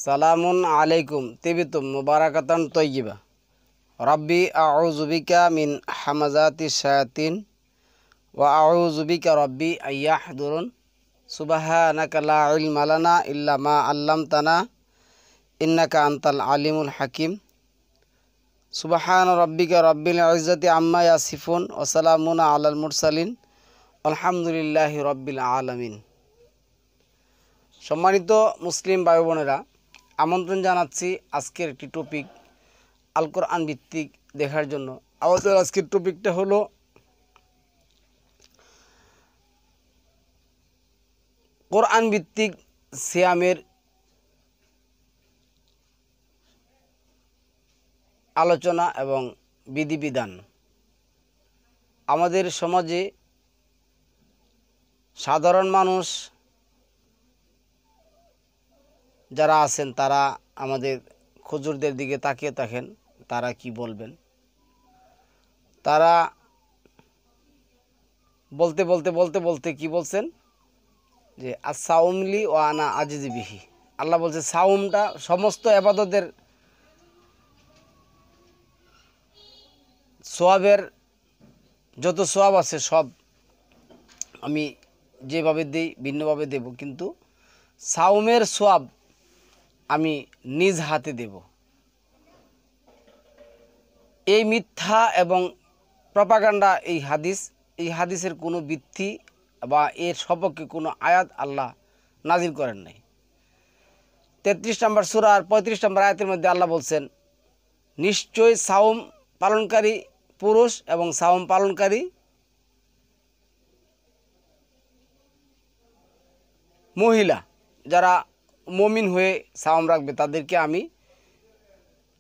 সালামুন আলাইকুম তিবিতুম মুবারাকাতান তয়্যিবা রাব্বি আউযু বিকা মিন হামাযাতিশ শায়াতিন ওয়া আউযু বিকা রাব্বি আইয়াহদুরুন সুবহানাকা লা ইলমা লানা ইল্লা মা আল্লামতানা ইন্নাকা আনতাল আলিমুল হাকিম সুবহানা রাব্বিকা রাব্বিল ইজ্জাতি আম্মা ইয়াসিফুন ওয়া সালামুন আলাল মুরসালিন আলহামদুলিল্লাহি রাব্বিল আলামিন। সম্মানিত মুসলিম ভাই বোনেরা, আমন্ত্রণ জানাচ্ছি আজকের একটি টপিক আল কোরআন ভিত্তিক দেখার জন্য। আমাদের আজকের টপিকটা হলো কোরআন ভিত্তিক সিয়ামের আলোচনা এবং বিধিবিধান। আমাদের সমাজে সাধারণ মানুষ যারা আছেন তারা আমাদের হুজুরদের দিকে তাকিয়ে থাকেন, তারা কি বলবেন। তারা বলতে বলতে বলতে বলতে কি বলছেন যে আসাউমলি ও আনা আজিজি বিহি। আল্লাহ বলছে সাউমটা সমস্ত ইবাদতের সোয়াবের যত সোয়াব আছে সব আমি যেভাবে দিই ভিন্নভাবে দেব, কিন্তু সাউমের সোয়াব আমি নিজ হাতে দেব। এই মিথ্যা এবং প্রপাগান্ডা এই হাদিসের কোনো ভিত্তি বা এর সপক্ষে কোনো আয়াত আল্লাহ নাজিল করেন নাই। 33 নম্বর সূরার 35 নম্বর আয়াতের মধ্যে আল্লাহ বলছেন, নিশ্চয় সাওম পালনকারী পুরুষ এবং সাওম পালনকারী মহিলা যারা মুমিন হয়ে সাওম রাখবে তাদেরকে আমি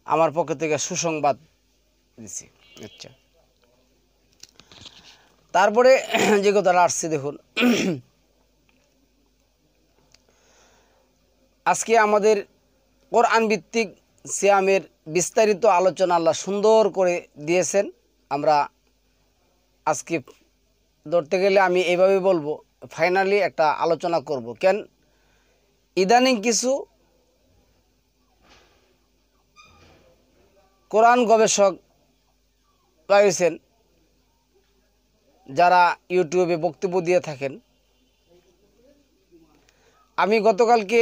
আমার পক্ষ থেকে সুসংবাদ দিছি। আচ্ছা, তারপরে যে কথাটা আসছে দেখুন, আজকে আমাদের কোরআন ভিত্তিক সিয়ামের বিস্তারিত আলোচনা আল্লাহ সুন্দর করে দিয়েছেন। আমরা আজকে ধরতে গেলে আমি এইভাবে বলবো, ফাইনালি একটা আলোচনা করব। কেন ইদানিং কিছু কোরআন গবেষক রয়েছেন যারা ইউটিউবে বক্তব্য দিয়ে থাকেন। আমি গতকালকে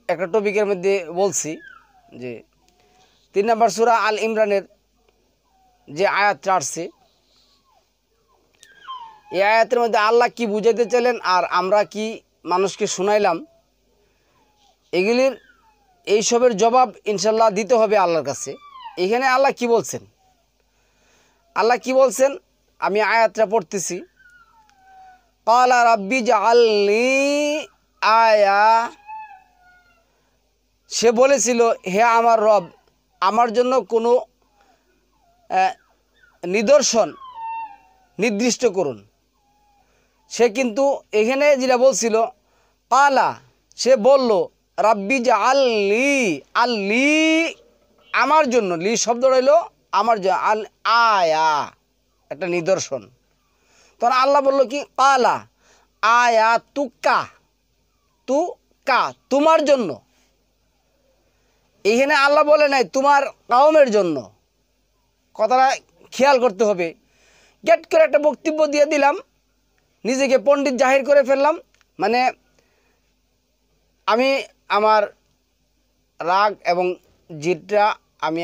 একটা টপিকের মধ্যে বলছি যে 3 নম্বর সূরা আল ইমরানের যে আয়াতটা আসছে, এই আয়াতের মধ্যে আল্লাহ কি বুঝাইতে চাইলেন আর আমরা কি মানুষকে শুনাইলাম, এগুলির এইসবের জবাব ইনশাল্লাহ দিতে হবে আল্লাহর কাছে। এখানে আল্লাহ কি বলছেন, আমি আয়াতটা পড়তেছি। ক্বালা রাব্বি জাআলনি আয়া, সে বলেছিল হে আমার রব আমার জন্য কোনো নিদর্শন নির্দিষ্ট করুন। সে কিন্তু এখানে যেটা বলছিল ক্বালা, সে বলল রাব্বি জাআলনি, আল্লি আমার জন্য, লি শব্দ রইল আমার জন্য, আল আয়া একটা নিদর্শন। তখন আল্লাহ বলল কি ক্বালা আয়া তুকা তোমার জন্য। এখানে আল্লাহ বলে নাই তোমার কওমের জন্য। কথাটা খেয়াল করতে হবে। গেট করে একটা বক্তব্য দিয়ে দিলাম, নিজেকে পণ্ডিত জাহির করে ফেললাম। মানে আমি আমার রাগ এবং জিদটা আমি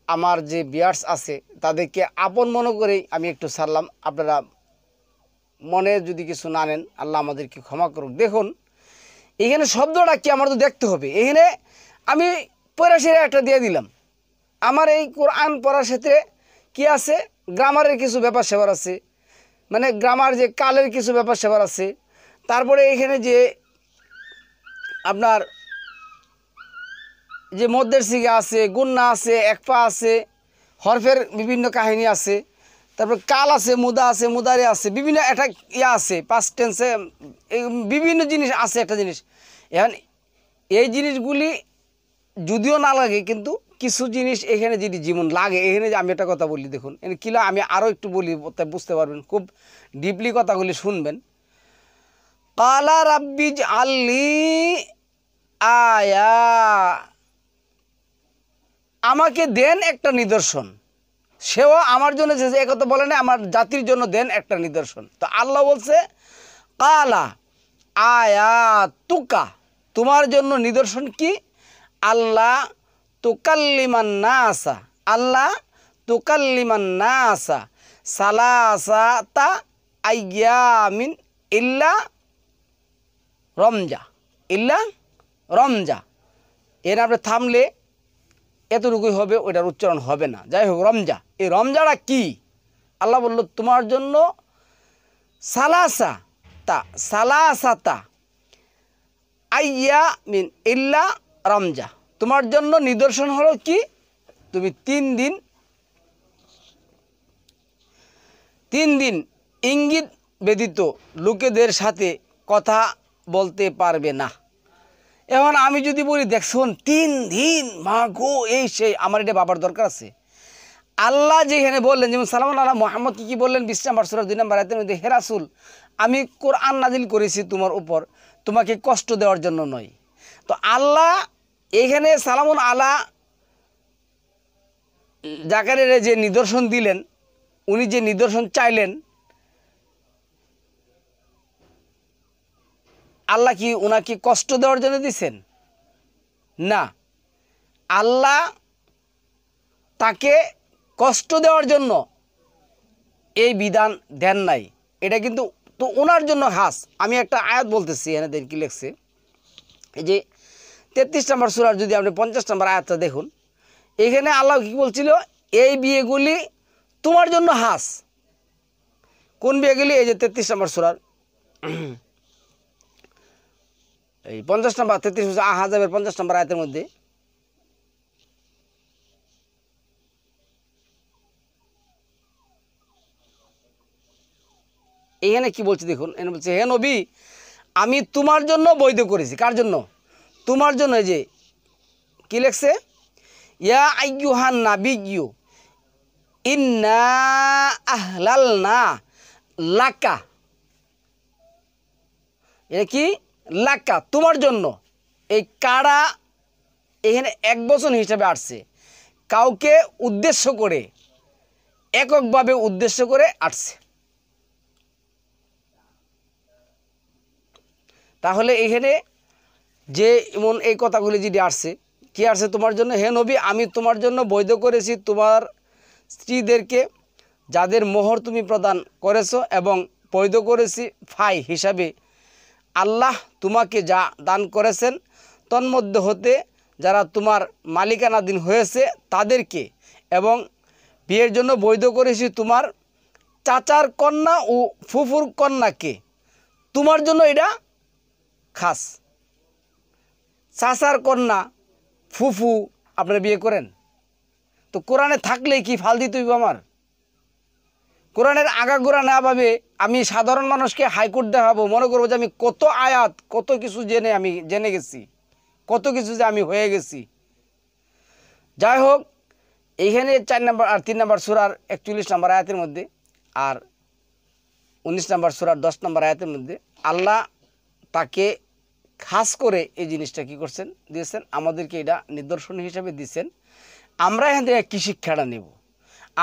আমার যে বিয়ার্স আছে তাদেরকে আপন মনে করেই আমি একটু ছাড়লাম। আপনারা মনে যদি কিছু না নেন, আল্লাহ আমাদেরকে ক্ষমা করুক। দেখুন এখানে শব্দটা কি আমার তো দেখতে হবে। এখানে আমি পড়াশিরা একটা দিয়ে দিলাম। আমার এই কোরআন পড়ার ক্ষেত্রে কি আছে, গ্রামারের কিছু ব্যাপার সেবার আছে, মানে গ্রামার যে কালের কিছু ব্যাপার সেবার আছে। তারপরে এখানে যে আপনার যে মধ্যের সিগা আছে, গুন্না আছে, একপা আছে, হরফের বিভিন্ন কাহিনী আছে, তারপর কাল আছে, মুদা আছে, মুদারে আছে, বিভিন্ন একটা ইয়া আছে, পাস্ট টেন্সে বিভিন্ন জিনিস আছে। একটা জিনিস এখন এই জিনিসগুলি যদিও না লাগে, কিন্তু কিছু জিনিস এখানে যদি যেমন লাগে, এখানে যে আমি একটা কথা বলি দেখুন, এখানে কিলা আমি আরও একটু বলি, বুঝতে পারবেন, খুব ডিপলি কথাগুলি শুনবেন। ক্বালা রাব্বি জাআলনি আয়া, আমাকে দেন একটা নিদর্শন। সেও আমার জন্য যে একথা বলে না, আমার জাতির জন্য দেন একটা নিদর্শন। তো আল্লাহ বলছে কালা আয়াতুকা, তোমার জন্য নিদর্শন কি? আল্লাহ তুকাল্লিমান নাসা, আল্লাহ তুকাল্লিমান নাসা সালাসাতা আইয়ামিন ইল্লা রমজা, ইল্লা রমজা। এর আপনি থামলে এতটুকুই হবে, ওইটার উচ্চারণ হবে না। যাই হোক, রমজা, এই রমজাটা কি? আল্লাহ বলল তোমার জন্য সালাসাতা আইয়া মিন ইল্লা রমজা, তোমার জন্য নিদর্শন হলো কি? তুমি 3 দিন ইঙ্গিত ব্যতীত লোকেদের সাথে কথা বলতে পারবে না। এখন আমি যদি বলি দেখুন 3 দিন, মা গো, এই সেই, আমার এটা বাবার দরকার আছে। আল্লাহ যেখানে বললেন, যেমন সালামুন আলা মুহাম্মদ কি বললেন 20 নম্বর সূরা 2 নম্বর আয়াতের মধ্যে, হে রাসূল, আমি কোরআন নাজিল করেছি তোমার উপর, তোমাকে কষ্ট দেওয়ার জন্য নয়। তো আল্লাহ এখানে সালামুন আলা জাকারের যে নিদর্শন দিলেন, উনি যে নিদর্শন চাইলেন, আল্লাহ কি উনাকে কষ্ট দেওয়ার জন্য দিছেন? না, আল্লাহ তাকে কষ্ট দেওয়ার জন্য এই বিধান দেন নাই। এটা কিন্তু তো ওনার জন্য খাস। আমি একটা আয়াত বলতেছি, এখানে কি লিখছে, এই যে 33 নম্বর সূরার যদি আপনি 50 নম্বর আয়াতটা দেখুন, এখানে আল্লাহ কি বলছিল, এই বিয়েগুলি তোমার জন্য খাস। কোন বিয়েগুলি? এই যে 33 নম্বর সূরার এই 50 নম্বর 33 আহজাবের 50 নম্বর আয়াতের মধ্যে, এখানে কি বলছে দেখুন। এখানে বলছে, হে নবী, আমি তোমার জন্য বৈধ করেছি। কার জন্য? তোমার জন্য। এই যে কি লেখছে, ইয়া আইয়ুহান নাবিয়্যু ইন্না আহলালনা লাকা, এটা কি? লাকা, তোমার জন্য। এই কারা এখানে এক বচন হিসাবে আসছে, কাউকে উদ্দেশ্য করে, এককভাবে উদ্দেশ্য করে আসছে। তাহলে এখানে যে এমন এই কথাগুলি যদি আসছে, কি আসছে? তোমার জন্য, হে নবী, আমি তোমার জন্য বৈধ করেছি তোমার স্ত্রীদেরকে, যাদের মোহর তুমি প্রদান করেছো, এবং বৈধ করেছি ফাই হিসাবে আল্লাহ তোমাকে যা দান করেছেন, তন্মধ্য হতে যারা তোমার মালিকানাধীন হয়েছে তাদেরকে, এবং বিয়ের জন্য বৈধ করেছি তোমার চাচার কন্যা ও ফুফুর কন্যাকে। তোমার জন্য এটা খাস। চাচার কন্যা, ফুফু আপনারা বিয়ে করেন? তো কোরআনে থাকলেই কি ফাল দিতে হইব আমার? কোরআনের আগাগোড়া না ভাবে আমি সাধারণ মানুষকে হাইকোর্ট দেখাবো, মনে করবো যে আমি কত আয়াত, কত কিছু জেনে গেছি, কত কিছু যে আমি হয়ে গেছি। যাই হোক, এইখানে 4 নম্বর আর 3 নম্বর সূরার 41 নম্বর আয়াতের মধ্যে, আর 19 নম্বর সূরার 10 নম্বর আয়াতের মধ্যে আল্লাহ তাকে খাস করে এই জিনিসটা কি করছেন, দিয়েছেন, আমাদেরকে এটা নিদর্শন হিসেবে দিয়েছেন। আমরা এখান থেকে কী শিক্ষাটা নেব?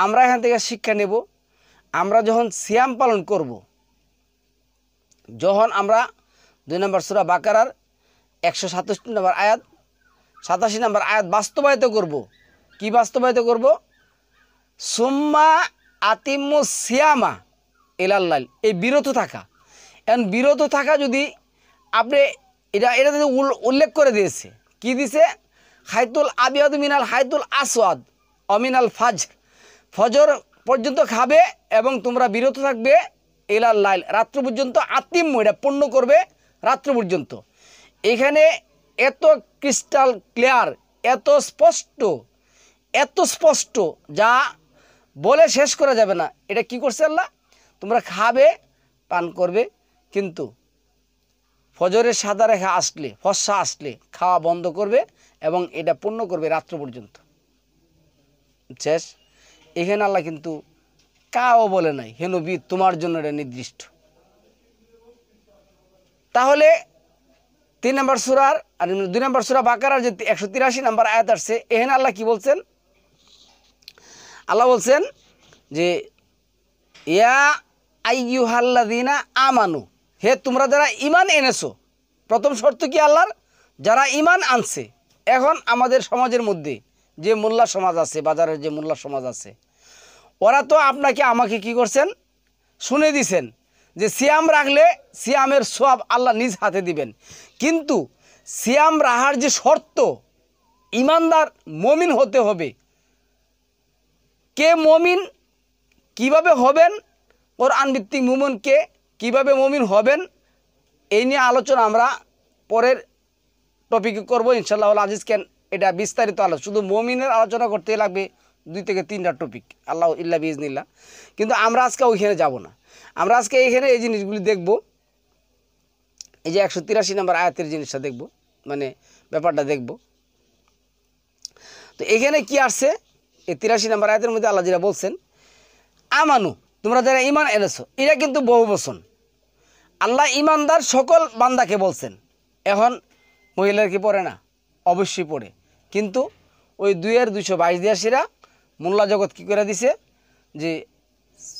আমরা এখান থেকে শিক্ষা নেব, আমরা যখন সিয়াম পালন করব, যখন আমরা 2 নম্বর সূরা বাকারার 167 নম্বর আয়াত, 87 নম্বর আয়াত বাস্তবায়িত করব। কি বাস্তবায়িত করব? সুম্মা আতিম্মু সিয়ামা ইলাল্লাইল, এই বিরত থাকা। এখন বিরত থাকা যদি আপনি এটা যদি উল্লেখ করে দিয়েছে, কি দিছে? হাইতুল আবিয়াদ মিনাল হাইতুল আসওয়াদ অমিনাল ফাজর, ফজর পর্যন্ত খাবে এবং তোমরা বিরত থাকবে ইলাল লাইল, রাত্র পর্যন্ত। আতিম্মু, এটা পূর্ণ করবে রাত্র পর্যন্ত। এখানে এত ক্রিস্টাল ক্লিয়ার, এত স্পষ্ট যা বলে শেষ করা যাবে না। এটা কি করছে আল্লাহ? তোমরা খাবে, পান করবে, কিন্তু ফজরের সাদা রেখা আসলে, ফর্সা আসলে খাওয়া বন্ধ করবে এবং এটা পূর্ণ করবে রাত্র পর্যন্ত। শেষ। এখানে আল্লাহ কিন্তু কাও বলে নাই, হে নবী তোমার জন্য এটা নির্দিষ্ট। তাহলে 3 নম্বর সূরার আর 2 নম্বর সূরা বাকারার যে 183 নম্বর আয়াত আসছে, এখানে আল্লাহ কি বলছেন? আল্লাহ বলছেন যে ইয়া আইয়ুহাল্লাযীনা আমানু, হে তোমরা যারা ঈমান এনেছো। প্রথম শর্ত কি আল্লাহর? যারা ঈমান আনছে। এখন আমাদের সমাজের মধ্যে যে মোল্লা সমাজ আছে, বাজারের যে মোল্লা সমাজ আছে, ওরা তো আপনাকে আমাকে কি করছেন? শুনে দিছেন যে সিয়াম রাখলে সিয়ামের সওয়াব আল্লাহ নিজ হাতে দিবেন। কিন্তু সিয়াম রাখার যে শর্ত, ঈমানদার মুমিন হতে হবে। কে মুমিন, কিভাবে হবেন, কোরআন ভিত্তিক মুমিনকে কিভাবে মুমিন হবেন, এই নিয়ে আলোচনা আমরা পরের টপিকে করব ইনশাআল্লাহ আজিজ। কেন এটা বিস্তারিত আলোচনা, শুধু মুমিনের আলোচনা করতে লাগবে 2 থেকে 3টা টপিক, আল্লাহ ইল্লা বিইজনিল্লাহ। কিন্তু আমরা আজকে ওইখানে যাব না, আমরা আজকে এইখানে এই জিনিসগুলি দেখব। এই যে 183 নম্বর আয়াতের জিনিসটা দেখব, মানে ব্যাপারটা দেখব। তো এখানে কি আসছে? এই 83 নম্বর আয়াতের মধ্যে আল্লাহ যেটা বলছেন, আমানু, তোমরা যারা ঈমান এনেছো, এটা কিন্তু বহু বচন। আল্লাহ ঈমানদার সকল বান্দাকে বলছেন। এখন মহিলার কি পড়ে না? অবশ্যই পড়ে। কিন্তু ওই 2/222 মোল্লা জগৎ কী করে দিছে যে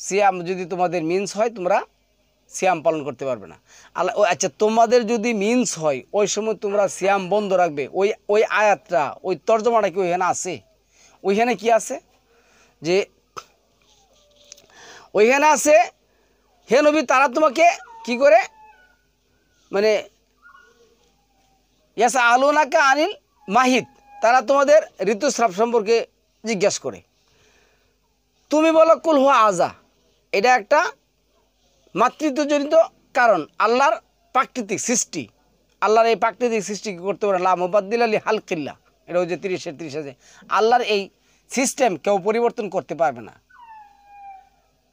সিয়াম যদি তোমাদের মিন্স হয় তোমরা সিয়াম পালন করতে পারবে না। আল্লাহ আচ্ছা, তোমাদের যদি মিন্স হয় ওই সময় তোমরা সিয়াম বন্ধ রাখবে, ওই আয়াতটা, ওই তর্জমাটা কি ওইখানে আছে? ওইখানে কি আছে? যে ওইখানে আছে, হে নবী তারা তোমাকে কি করে, মানে ইয়াসা আলুনাকা আনিল মাহিদ, তারা তোমাদের ঋতুস্রাব সম্পর্কে জিজ্ঞাসা করে। তুমি বলো কুল হুয়া আযা, এটা একটা মাতৃত্বজনিত কারণ, আল্লাহর প্রাকৃতিক সৃষ্টি। আল্লাহর এই প্রাকৃতিক সৃষ্টি কী করতে পারে? লা মুবাদ্দিলা লি খালকিল্লাহ, এটা হচ্ছে 30 আছে। আল্লাহর এই সিস্টেম কেউ পরিবর্তন করতে পারবে না।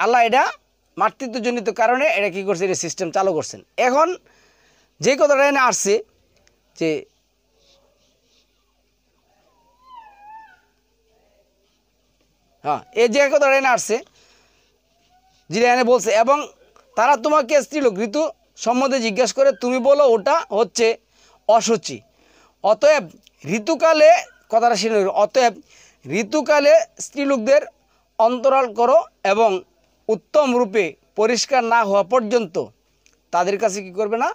আল্লাহ এটা মাতৃত্বজনিত কারণে এটা কী করছে? এটা সিস্টেম চালু করছেন। এখন যে কথাটা এনে আসছে যে হ্যাঁ, এই যে কথাটা এনে আসছে যেটা এনে বলছে, এবং তারা তোমাকে স্ত্রীলোক ঋতু সম্বন্ধে জিজ্ঞাসা করে, তুমি বলো ওটা হচ্ছে অসুচি। অতএব ঋতুকালে, কথাটা শুনে, অতএব ঋতুকালে স্ত্রীলোকদের অন্তরাল করো এবং উত্তম রূপে পরিষ্কার না হওয়া পর্যন্ত তাদের কাছে কি করবে না?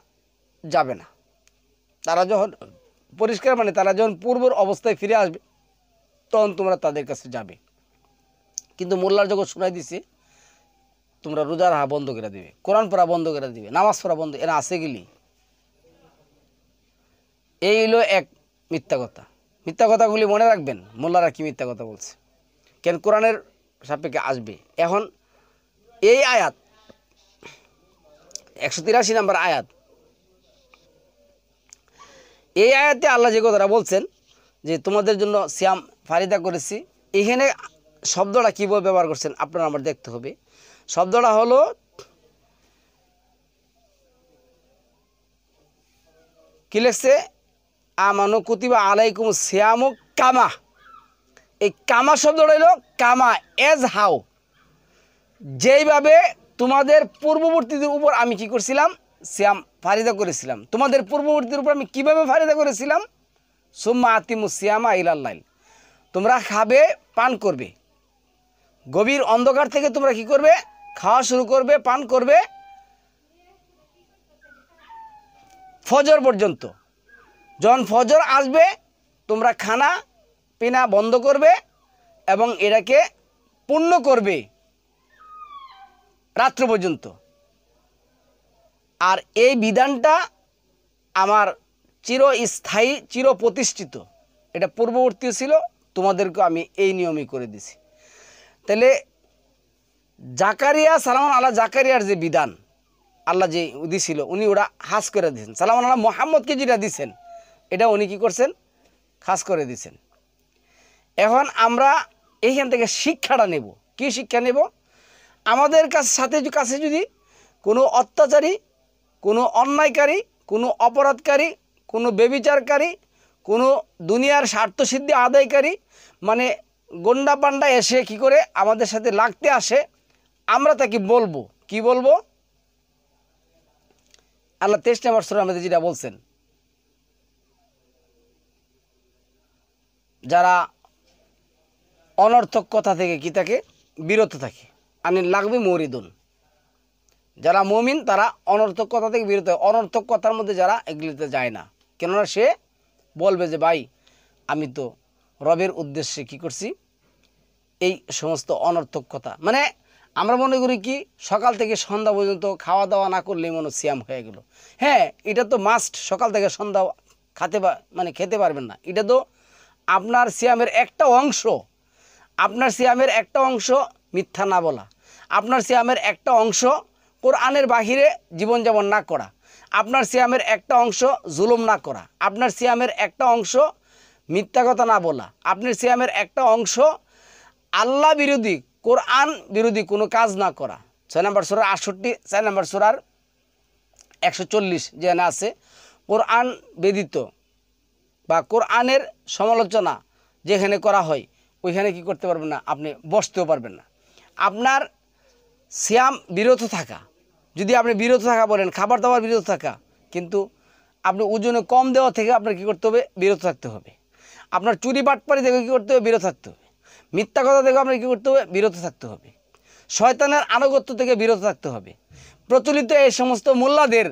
যাবে না। তারা যখন পরিষ্কার, মানে তারা যখন পূর্বর অবস্থায় ফিরে আসবে তখন তোমরা তাদের কাছে যাবে। কিন্তু মোল্লার জগৎ শোনাই দিছে তোমরা রোজা রাখা বন্ধ করে দিবে, কোরআন পড়া বন্ধ করে দিবে, নামাজ পড়া বন্ধ। এরা আছে গেলি, এই হলো এক মিথ্যা কথা। মিথ্যা কথাগুলি মনে রাখবেন, মোল্লারা কি মিথ্যা কথা বলছে, কেন কোরআনের সাপেক্ষে আসবে। এখন এই আয়াত 183 নম্বর আয়াত, এই আয়াতে আল্লাহ যে কথাটা বলছেন যে তোমাদের জন্য সিয়াম ফারিদা করেছি, এখানে শব্দটা কীভাবে ব্যবহার করছেন আপনারা আমার দেখতে হবে। শব্দটা হলো কি লিখছে? আমানু কুতিবা আলাইকুম সিয়ামু কামা। এই কামা শব্দটা হলো কামা, এজ হাউ, যেইভাবে তোমাদের পূর্ববর্তীদের উপর আমি কি করছিলাম? সিয়াম ফারিদা করেছিলাম। তোমাদের পূর্ববর্তীদের উপর আমি কিভাবে ফারিদা করেছিলাম? সুম্মা আতিমু সিয়ামা ইলাল লাইল, তোমরা খাবে, পান করবে, গভীর অন্ধকার থেকে তোমরা কি করবে? খাওয়া শুরু করবে, পান করবে ফজর পর্যন্ত। যখন ফজর আসবে তোমরা খানা পিনা বন্ধ করবে এবং এটাকে পূর্ণ করবে রাত্র পর্যন্ত। আর এই বিধানটা আমার চিরস্থায়ী, চির প্রতিষ্ঠিত। এটা পূর্ববর্তী ছিল, তোমাদেরকে আমি এই নিয়মই করে দিছি। তাহলে জাকারিয়া, সালামান আল্লাহ জাকারিয়ার যে বিধান আল্লাহ যে দিছিল, উনি ওটা হাস করে দিয়েছেন। সালামান আল্লাহ মোহাম্মদকে যেটা দিচ্ছেন এটা উনি কী করছেন? খাস করে দিয়েছেন। এখন আমরা এইখান থেকে শিক্ষাটা নেব। কি শিক্ষা নেব? আমাদের কাছে যদি কোনো অত্যাচারী, কোনো অন্যায়কারী, কোনো অপরাধকারী, কোনো ব্যভিচারকারী, কোনো দুনিয়ার স্বার্থসিদ্ধি আদায়কারী, মানে গন্ডা পান্ডা এসে কি করে আমাদের সাথে লাগতে আসে, আমরা তাকে বলবো, কি বলবো? আল্লাহ 23 নম্বর সূরা আমাদের যেটা বলছেন যারা অনর্থক কথা থেকে কি থাকে বিরত থাকে, আনিল লাগবে মরিদুন। যারা মুমিন তারা অনর্থক কথা থেকে বিরত হয়। অনর্থক কথার মধ্যে যারা এগুলিতে যায় না, কেননা সে বলবে যে ভাই আমি তো রবের উদ্দেশ্যে কি করছি, এই সমস্ত অনর্থক কথা। মানে আমরা মনে করি কি সকাল থেকে সন্ধ্যা পর্যন্ত খাওয়া দাওয়া না করলেই মনে সিয়াম হয়ে গেল। হ্যাঁ, এটা তো মাস্ট, সকাল থেকে সন্ধ্যা খেতে পারবেন না, এটা তো আপনার সিয়ামের একটা অংশ। আপনার সিয়ামের একটা অংশ মিথ্যা না বলা, আপনার সিয়ামের একটা অংশ কোরআনের বাহিরে জীবনযাপন না করা, আপনার সিয়ামের একটা অংশ জুলুম না করা, আপনার সিয়ামের একটা অংশ মিথ্যা কথা না বলা, আপনার সিয়ামের একটা অংশ আল্লাহ বিরোধী কোরআন বিরোধী কোনো কাজ না করা। 6 নম্বর সূরা 68, 4 নম্বর সূরার 140 যেখানে আছে কোরআন ব্যতীত বা কোরআনের সমালোচনা যেখানে করা হয় ওইখানে কি করতে পারবেন না, আপনি বসতেও পারবেন না। আপনার সিয়াম বিরত থাকা, যদি আপনি বিরত থাকা বলেন খাবার দাবার বিরত থাকা, কিন্তু আপনি ওজনে কম দেওয়া থেকে আপনার কী করতে হবে, বিরত থাকতে হবে। আপনার চুরি বাটপারি থেকে কী করতে হবে, বিরত থাকতে হবে। মিথ্যা কথা থেকে আপনার কী করতে হবে, বিরত থাকতে হবে। শয়তানের আনুগত্য থেকে বিরত থাকতে হবে। প্রচলিত এই সমস্ত মোল্লাদের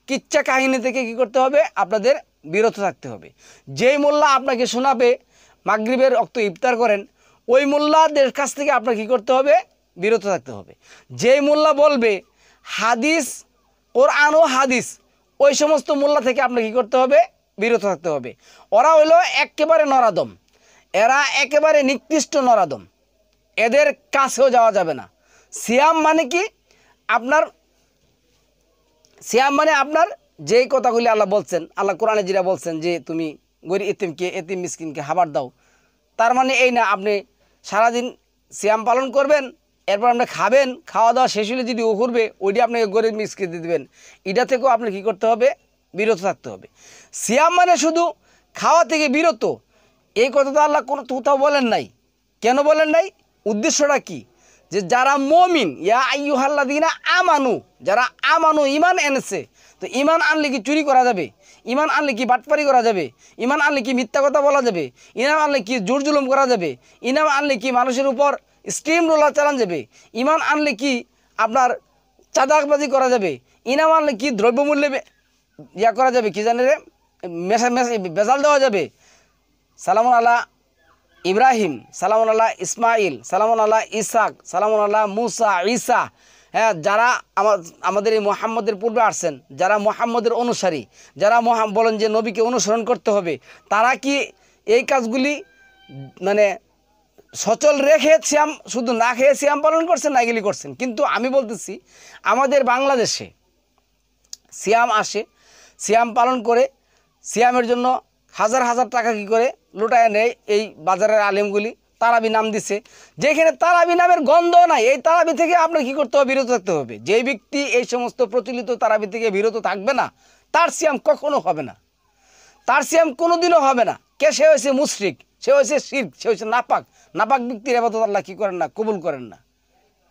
কিচ্ছা কাহিনী থেকে কী করতে হবে, আপনাদের বিরত থাকতে হবে। যেই মোল্লা আপনাকে শোনাবে মাগরিবের রক্ত ইফতার করেন, ওই মোল্লাদের কাছ থেকে আপনার কী করতে হবে, বিরত থাকতে হবে। যেই মোল্লা বলবে হাদিস কোরআন ও হাদিস, ওই সমস্ত মোল্লা থেকে আপনার কী করতে হবে, বিরত থাকতে হবে। ওরা হইলো একেবারে নরাদম, এরা একেবারে নিকৃষ্ট নরাদম, এদের কাছেও যাওয়া যাবে না। সিয়াম মানে কি, আপনার সিয়াম মানে আপনার যেই কথাগুলি আল্লাহ বলছেন, আল্লাহ কোরআনে যেটা বলছেন যে তুমি গরিব এতিম মিসকিনকে খাবার দাও, তার মানে এই না আপনি সারাদিন সিয়াম পালন করবেন, এরপর আপনি খাবেন, খাওয়া দাওয়া শেষ হলে যদি ও করবে ওইটি আপনাকে গরিব মিসকিনকে দিবেন, এটা থেকেও আপনি কী করতে হবে, বিরত থাকতে হবে। সিয়াম মানে শুধু খাওয়া থেকে বিরত, এই কথা তো আল্লাহ কোনো কোথাও বলেন নাই। কেন বলেন নাই, উদ্দেশ্যটা কি, যে যারা মুমিন, ইয়া আইয়ুহাল্লাযীনা আমানু, যারা আমানু ঈমান এনেছে, তো ঈমান আনলে কি চুরি করা যাবে, ঈমান আনলে কি বাটপারি করা যাবে, ঈমান আনলে কি মিথ্যা কথা বলা যাবে, ঈমান আনলে কি জোর জুলুম করা যাবে, ঈমান আনলে কি মানুষের উপর স্টিম রোলার চালান যাবে, ঈমান আনলে কি আপনার চাঁদাবাজি করা যাবে, ঈমান আনলে কি দ্রব্যমূল্যে ইয়া করা যাবে, কি জানে রে, বেজাল দেওয়া যাবে। সালামুন আলা ইব্রাহিম, সালামুন আল্লাহ ইসমাইল, সালামুন আল্লাহ ইসাক, সালামুন আল্লাহ মুসা ঈসা। হ্যাঁ, যারা আমাদের এই মুহাম্মদের পূর্বে আসছেন, যারা মুহাম্মদের অনুসারী, যারা বলেন যে নবীকে অনুসরণ করতে হবে, তারা কি এই কাজগুলি মানে সচল রেখে সিয়াম, শুধু না খেয়ে সিয়াম পালন করছেন না এগুলি করছেন? কিন্তু আমি বলতেছি আমাদের বাংলাদেশে সিয়াম আসে, সিয়াম পালন করে, সিয়ামের জন্য হাজার হাজার টাকা কি করে লুটায় নেয় এই বাজারের আলেমগুলি, তারাবি নাম দিছে, যেখানে তারাবি নামের গন্ধ নাই। এই তারাবি থেকে আপনার কী করতে হবে, বিরত থাকতে হবে। যেই ব্যক্তি এই সমস্ত প্রচলিত তারাবি থেকে বিরত থাকবে না, তার সিয়াম কখনো হবে না, তার সিয়াম কোনোদিনও হবে না। সে হয়েছে মুশরিক, সে হয়েছে শিরক, সে হয়েছে নাপাক। নাপাক ব্যক্তির ইবাদত আল্লাহ কী করেন না, কবুল করেন না।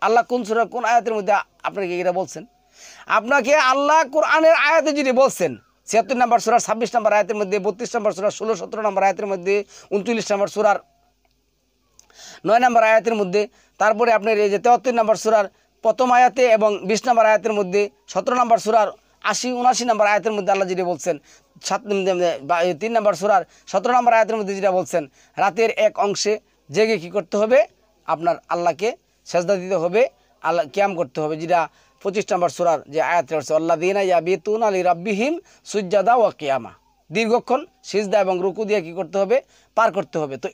আল্লাহ কোন সূরা কোন আয়াতের মধ্যে আপনাকে এটা বলছেন? আপনাকে আল্লাহ কোরআনের আয়াতে যদি বলছেন ৭৬ নম্বর সূরার ২৬ নম্বর আয়াতের মধ্যে, ৩২ নম্বর সূরার ১৬-১৭ নম্বর আয়াতের মধ্যে, ৩৯ নম্বর সূরার ৯ নম্বর আয়াতের মধ্যে, তারপরে আপনার এই যে ৭৩ নম্বর সূরার প্রথম আয়াতে এবং ২০ নম্বর আয়াতের মধ্যে, ১৭ নম্বর সূরার ৮০-৭৯ নম্বর আয়াতের মধ্যে আল্লাহ যেটা বলছেন, ৩ নম্বর সূরার ১৭ নম্বর আয়াতের মধ্যে যেটা বলছেন, রাতের এক অংশে জেগে কী করতে হবে, আপনার আল্লাহকে সেজদা দিতে হবে, আল্লাহ কিয়াম করতে হবে, যেটা ২৫ নম্বর সূরার যে আয়াত রয়েছে, আল্লাযীনা ইয়াবিতুনা লিরাব্বিহিম সুজদাও ওয়া কিয়ামা, দীর্ঘক্ষণ সিজদা এবং রুকু দিয়ে কী করতে হবে, পার করতে হবে। তো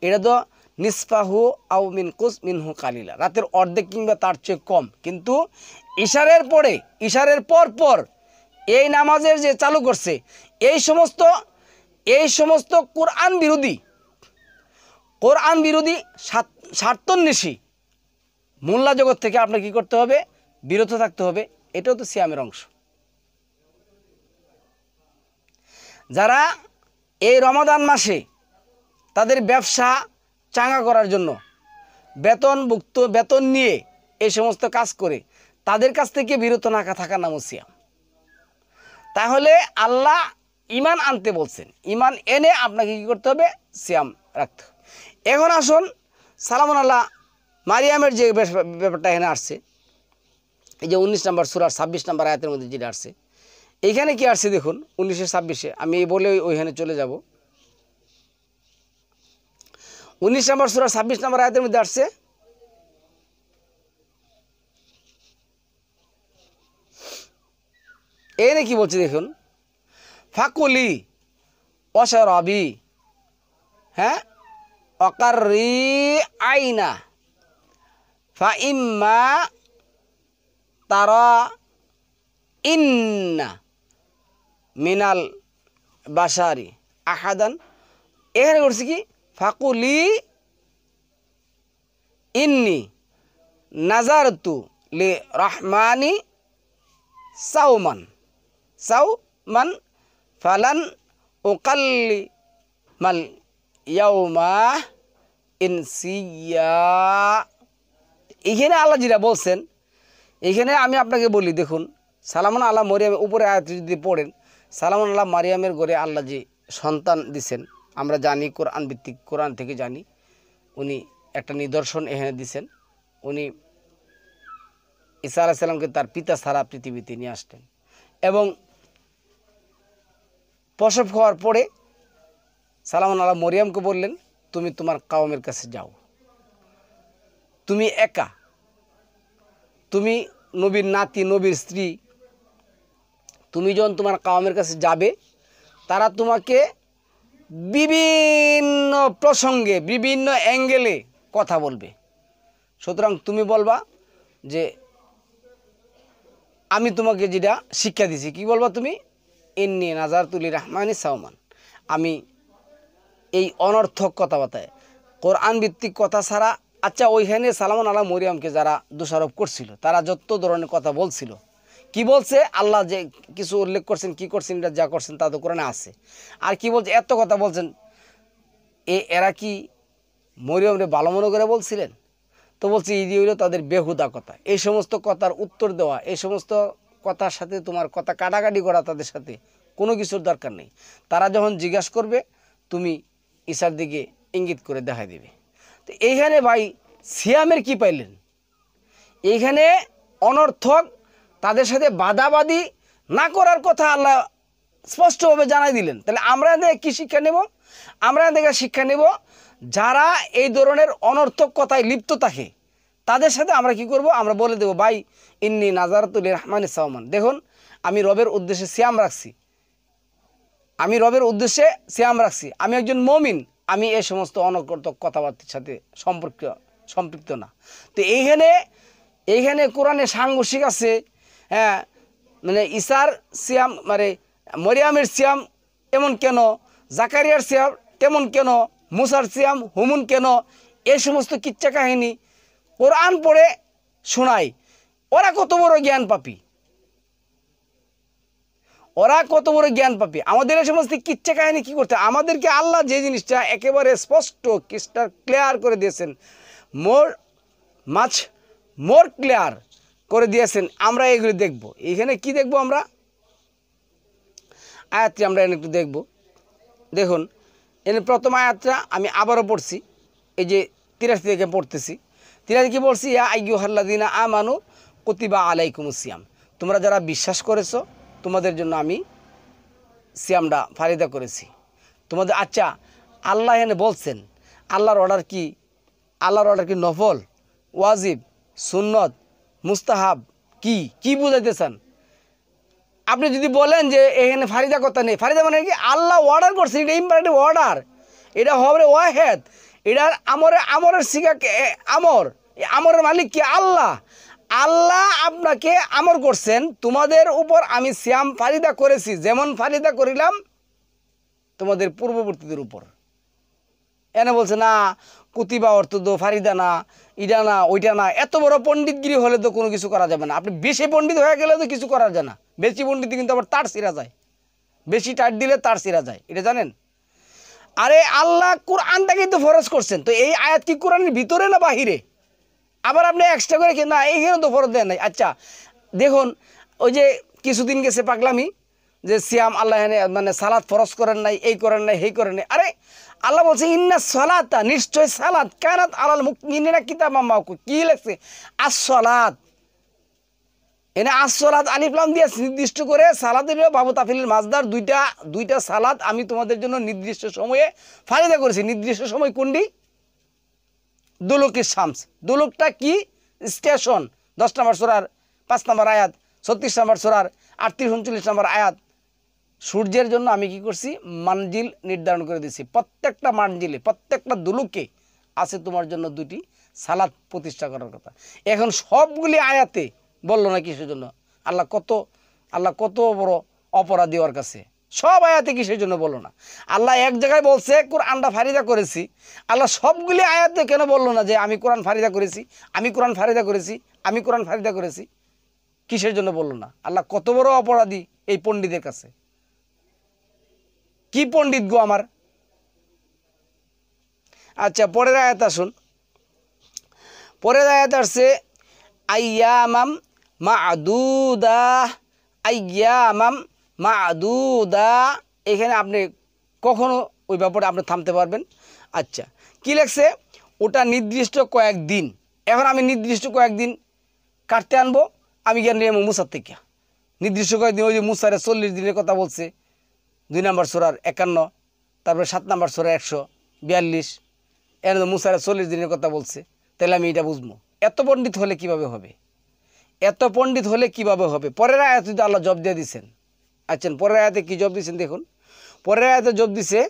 এটা তো নিসফাহু আও মিনকুস মিনহু কালিলা, রাতের অর্ধেক কিংবা তার চেয়ে কম। কিন্তু ইশারের পর এই নামাজের যে চালু করছে, এই সমস্ত কোরআন বিরোধী স্বার্থন্বেষী মোল্লা জগৎ থেকে আপনার কী করতে হবে, বিরত থাকতে হবে। এটাও তো সিয়ামের অংশ। যারা এই রমাদান মাসে তাদের ব্যবসা চাঙ্গা করার জন্য বেতন নিয়ে এই সমস্ত কাজ করে, তাদের কাছ থেকে বিরত না থাকার নাম সিয়াম। তাহলে আল্লাহ ইমান আনতে বলছেন, ইমান এনে আপনাকে কী করতে হবে? সিয়াম রাখতে হবে। এখন আসুন সালামুন আল্লাহ মারিয়ামের যে ব্যাপারটা এখানে আসছে, এই যে 19 নম্বর সূরার 26 নম্বর আয়াতের মধ্যে যেটা আসছে, এইখানে কি আসছে দেখুন 19-26 আমি এই বলে ওইখানে চলে যাব। 19 নম্বর সূরার 26 নম্বর আয়াতের মধ্যে আসছে, এখানে কি বলছে দেখুন, ফাকুলি ওয়াশরাবি, হ্যাঁ, ওয়াকাররি আইনা ফাইম্মা তারা ইন্না মিনাল বাসারি আহাদান। এখানে করছে কি, ফাকুলি ইন্নি নাজারতু লি রহমানি সাউমান ফালান উকাল্লি মাল ইয়াউমা ইনসিয়া। এখানে আল্লাহ যেটা বলছেন, এখানে আমি আপনাকে বলি দেখুন, সালামুন আল্লাহ মরিয়ামের উপরে আয়াত যদি পড়েন, সালামুন আল্লাহ মারিয়ামের ঘরে আল্লাহ যে সন্তান দিছেন আমরা জানি, কোরআন ভিত্তিক, কোরআন থেকে জানি, উনি একটা নিদর্শন এখানে দিছেন। উনি ঈসা আলাইহিস সালামকে তার পিতা ছাড়া পৃথিবীতে নিয়ে আসতেন এবং প্রসব হওয়ার পরে সালামুন আল্লাহ মরিয়ামকে বললেন, তুমি তোমার কওমের কাছে যাও, তুমি একা, তুমি নবীর নাতি, নবীর স্ত্রী, তুমি যখন তোমার কওমের কাছে যাবে তারা তোমাকে বিভিন্ন প্রসঙ্গে বিভিন্ন অ্যাঙ্গেলে কথা বলবে, সুতরাং তুমি বলবা যে আমি তোমাকে যেটা শিক্ষা দিছি, কি বলবা তুমি, ইন্নি নাজারতু লিররহমানি সাওমান, আমি এই অনর্থক কথাবার্তায় কোরআন ভিত্তিক কথা ছাড়া। আচ্ছা, ওইখানে সালামুন আল্লাহ মরিয়ামকে যারা দোষারোপ করছিল তারা যত ধরনের কথা বলছিল, কি বলছে আল্লাহ যে কিছু উল্লেখ করছেন, কি করছেন, এটা যা করছেন তা তো কোরআনে আছে। আর কি বলছে, এত কথা বলছেন, এরা কি মরিয়মরে ভালো মনে করে বলছিলেন? তো বলছে এই হইল তাদের বেহুদা কথা। এই সমস্ত কথার উত্তর দেওয়া, এই সমস্ত কথার সাথে তোমার কথা কাটাকাটি করা, তাদের সাথে কোনো কিছুর দরকার নেই। তারা যখন জিজ্ঞাসা করবে তুমি ঈসার দিকে ইঙ্গিত করে দেখাই দেবে। তো এইখানে ভাই সিয়ামের কি পাইলেন? এইখানে অনর্থক তাদের সাথে বাদাবাদি না করার কথা আল্লাহ স্পষ্টভাবে জানাই দিলেন। তাহলে আমরা এদের কী শিক্ষা নেব? আমরা এদের শিক্ষা নেব যারা এই ধরনের অনর্থক কথায় লিপ্ত থাকে তাদের সাথে আমরা কি করব? আমরা বলে দেব, ভাই ইন্নি নাজারতু লিররহমানি সাওমান, দেখুন আমি রবের উদ্দেশ্যে সিয়াম রাখছি, আমি রবের উদ্দেশ্যে সিয়াম রাখছি, আমি একজন মুমিন, আমি এই সমস্ত অনর্থক কথাবার্তার সাথে সম্পৃক্ত না। তো এইখানে কোরআনে সাংঘর্ষিক আছে, হ্যাঁ, মানে ঈসার সিয়াম মানে মরিয়ামের সিয়াম এমন কেন, জাকারিয়ার সিয়াম তেমন কেন, মুসার সিয়াম হুমুন কেন, এই সমস্ত কিচ্ছা কাহিনী কোরআন পড়ে শোনায়। ওরা কত বড় জ্ঞান পাপী, ওরা কত বড় জ্ঞান পাপী। আমাদের এই সমস্ত কিচ্ছা কাহিনী কী করতে, আমাদেরকে আল্লাহ যে জিনিসটা একেবারে স্পষ্ট ক্রিস্টাল ক্লিয়ার করে দিয়েছেন, মোর ক্লিয়ার করে দিয়েছেন, আমরা এগুলি দেখব। এখানে কি দেখব? আমরা আয়াতটি আমরা একটু দেখব। দেখুন এর প্রথম আয়াতটা আমি আবারও পড়ছি, এই যে 83 থেকে পড়তেছি। 83 কি বলছি, ইয়া আইয়ুহাল্লাযীনা আমানু কুতিবা আলাইকুমুস সিয়াম, তোমরা যারা বিশ্বাস করেছো তোমাদের জন্য আমি সিয়ামটা ফারিদা করেছি তোমাদের। আচ্ছা, আল্লাহ এখানে বলছেন আল্লাহর অর্ডার কি? আল্লাহর অর্ডার কি নফল, ওয়াজিব, সুন্নত, মুস্তাহাব, কি বুঝাইতে চান? আপনি যদি বলেন যে এখানে ফারিদা কথা নেই, ফারিদা মানে কি? আল্লাহ অর্ডার করছে, এটা ইম্পারেটিভ অর্ডার, এটা হবে ওয়াহেদ, এটার আমরের শিখাকে আমরের মালিক কি? আল্লাহ। আল্লাহ আপনাকে আমর করছেন, তোমাদের উপর আমি সিয়াম ফারিদা করেছি, যেমন ফারিদা করিলাম তোমাদের পূর্ববর্তীদের উপর। এনে বলছে না কুতিবা অর্থ তো ফারিদা না, ইটা না, ওইটা না। এত বড় পণ্ডিতগিরি হলে তো কোনো কিছু করা যাবে না। আপনি বেশি পণ্ডিত হয়ে গেলে তো কিছু করা যায় না। বেশি পণ্ডিত কিন্তু আবার তার ছিঁড়া যায়, বেশি টাইট দিলে তার ছিঁড়া যায়, এটা জানেন? আরে আল্লাহ কোরআনটাকেই তো ফরজ করছেন, তো এই আয়াত কি কোরআনের ভিতরে না বাহিরে? আবার আপনি এক্সট্রা করে কি না এইখানে তো ফরজ দেন নাই। আচ্ছা দেখুন, ওই যে কিছুদিন গেছে পাগলামি, যে সিয়াম আল্লাহ মানে সালাত ফরজ করেন নাই, এই করেন নাই, এই করেন নাই। আরে আল্লাহ বলছে ইন্না সালাতা, নিশ্চয় সালাত, কানাত আলাল মুমিনিনা কিতাবাম মাওকুতা। কি লেখছে? আস-সালাত, এনে আস-সালাত আলিফ লাম দিয়ে নির্দিষ্ট করে সালাতের বাবু তাফিলের মাজদার দুইটা সালাত আমি তোমাদের জন্য নির্দিষ্ট সময়ে ফারিদা করেছি। নির্দিষ্ট সময় কোনটি? দুলুকি শামস। দুলুকটা কি? স্টেশন। 10 নম্বর সূরার 5 নম্বর আয়াত, 36 নম্বর সূরার 38-39 নম্বর আয়াত। সূর্যের জন্য আমি কি করছি? মানজিল নির্ধারণ করে দিয়েছি। প্রত্যেকটা মানজিলে, প্রত্যেকটা দুলুকে আছে তোমার জন্য 2টি সালাত প্রতিষ্ঠা করার কথা। এখন সবগুলি আয়াতে বললো না কিসের জন্য? আল্লাহ কত বড় অপরাধী ওর কাছে। সব আয়াতে কিসের জন্য বললো না? আল্লাহ এক জায়গায় বলছে কোরআনটা ফারিদা করেছি। আল্লাহ সবগুলি আয়াতে কেন বললো না যে আমি কোরআন ফারিদা করেছি, আমি কোরআন ফারিদা করেছি, আমি কোরআন ফারিদা করেছি? কিসের জন্য বললো না? আল্লাহ কত বড় অপরাধী এই পণ্ডিতের কাছে। কি পণ্ডিত গো আমার। আচ্ছা, পরের আয়াত আসুন। পরের আয়াত আসছে আইয়ামাম মা'দুদা, আইয়ামাম মা'দুদা। এখানে আপনি কখনো ওই ব্যাপারে আপনি থামতে পারবেন। আচ্ছা, কি লেখছে? ওটা নির্দিষ্ট কয়েকদিন। এখন আমি নির্দিষ্ট কয়েকদিন কাটতে আনবো, আমি জ্ঞান নিয়ে মুসার থেকে নির্দিষ্ট কয়েকদিন। ওই যে মুসারে 40 দিনের কথা বলছে 2 নম্বর সূরার 51, তারপরে 7 নম্বর সূরার 142, এর মুসারে 40 দিনের কথা বলছে। তাহলে আমি এটা বুঝবো। এত পণ্ডিত হলে কিভাবে হবে? এত পণ্ডিত হলে কিভাবে হবে? পরের আয়াতে তো আল্লাহ জব দিয়ে দিচ্ছেন। আচ্ছা, পরের আয়াতে কি জব দিচ্ছেন দেখুন। পরের আয়াতে জব দিছে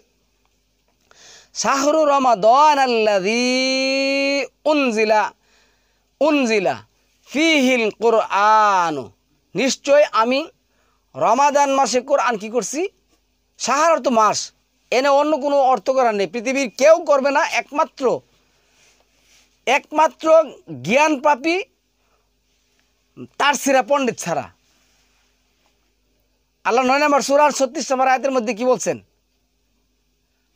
শাহরু রমাদান আল্লাযী উনজিলা ফিহিল কুরআন। নিশ্চয় আমি রমাদান মাসে কোরআন কি করছি? শাহর অর্থ মাস, এনে অন্য কোনো অর্থ করার নেই, পৃথিবীর কেউ করবে না। একমাত্র জ্ঞান পাপী তার সিরা পণ্ডিত ছাড়া। আল্লাহ 9 নম্বর সূরার 36 নম্বর আয়াতের মধ্যে কি বলছেন?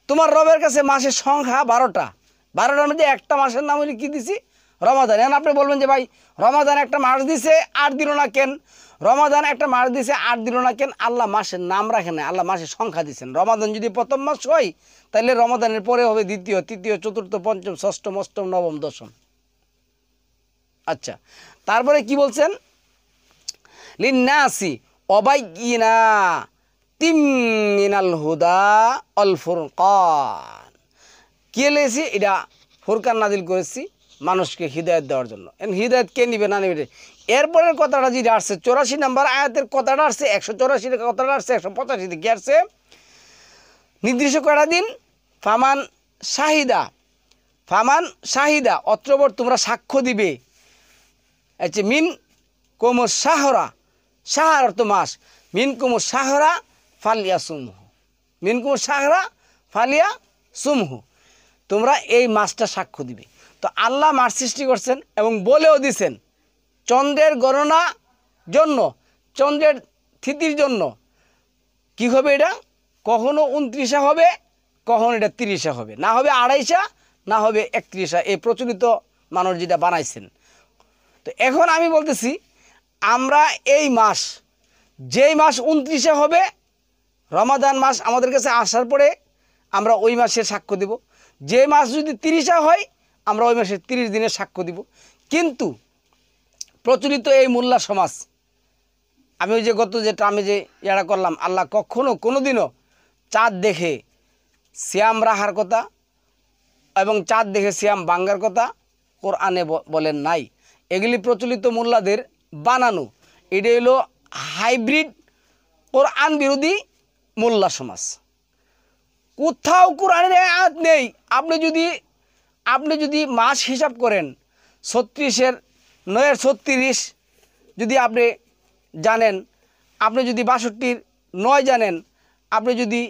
তোমার রবের কাছে মাসের সংখ্যা 12টা। 12টার মধ্যে একটা মাসের নাম হলে কি দিছি? রমাদান। এখন আপনি বলবেন যে ভাই রমাদান একটা মাস দিছে আর দিল না কেন? রমাদান একটা মাস দিছে আর দিল না কেন? আল্লাহ মাসের নাম রাখেন না, আল্লাহ মাসের সংখ্যা দিচ্ছেন। রমাদান যদি প্রথম মাস হয় তাহলে রমাদানের পরে হবে দ্বিতীয়, তৃতীয়, চতুর্থ, পঞ্চম, ষষ্ঠম, অষ্টম, নবম, দশম। আচ্ছা, তারপরে কি বলছেন? লিন্নাসি অবাইয়িনাতিম মিনাল হুদা ওয়াল ফুরকান। কি লেগেছি? এটা ফুরকান নাজিল করেছি মানুষকে হিদায়ত দেওয়ার জন্য। হিদায়ত কে নিবে না নিবে? এরপরের কথাটা যেটা আসছে 84 নম্বর আয়াতের কথাটা আসছে, 184 কথাটা আসছে 185 কি আসছে? নির্দিষ্ট কয়টা দিন? ফামান শাহিদা অত্রবর তোমরা সাক্ষ্য দিবে। আচ্ছা, মিন কোম শাহরা, শাহর অর্থ মাস, মিন কোম শাহরা ফালিয়া সুমহু, মিন কোম শাহরা ফালিয়া সুমহু, তোমরা এই মাসটা সাক্ষ্য দিবে। তো আল্লাহ মাস সৃষ্টি করছেন এবং বলেও দিছেন চন্দ্রের গণনা জন্য, চন্দ্রের তিথির জন্য কি হবে? এটা কখনো 29 হবে, কখনো এটা 30 হবে, না হবে 28, না হবে 31। এই প্রচলিত মানুষ যেটা বানাইছেন। তো এখন আমি বলতেছি আমরা এই মাস, যেই মাস 29 হবে, রমাদান মাস আমাদের কাছে আসার পরে আমরা ওই মাসের সাক্ষ্য দেব। যে মাস যদি 30 হয় আমরা ওই মাসের 30 দিনের সাক্ষ্য দিব। কিন্তু প্রচলিত এই মোল্লা সমাজ, আমি ওই যে যেটা আমি যে ইয়ারা করলাম, আল্লাহ কখনো কোনোদিনও চাঁদ দেখে সিয়াম রাখার কথা এবং চাঁদ দেখে সিয়াম ভাঙ্গার কথা কোরআনে বলেন নাই। এগুলি প্রচলিত মোল্লাদের বানানো। এটা হলো হাইব্রিড কোরআন বিরোধী মোল্লা সমাজ। কোথাও কোরআনের আয়াত নেই। আপনি যদি মাস হিসাব করেন 36-এর 9-এর 36 যদি আপনি জানেন, আপনি যদি 62-র 9 জানেন, আপনি যদি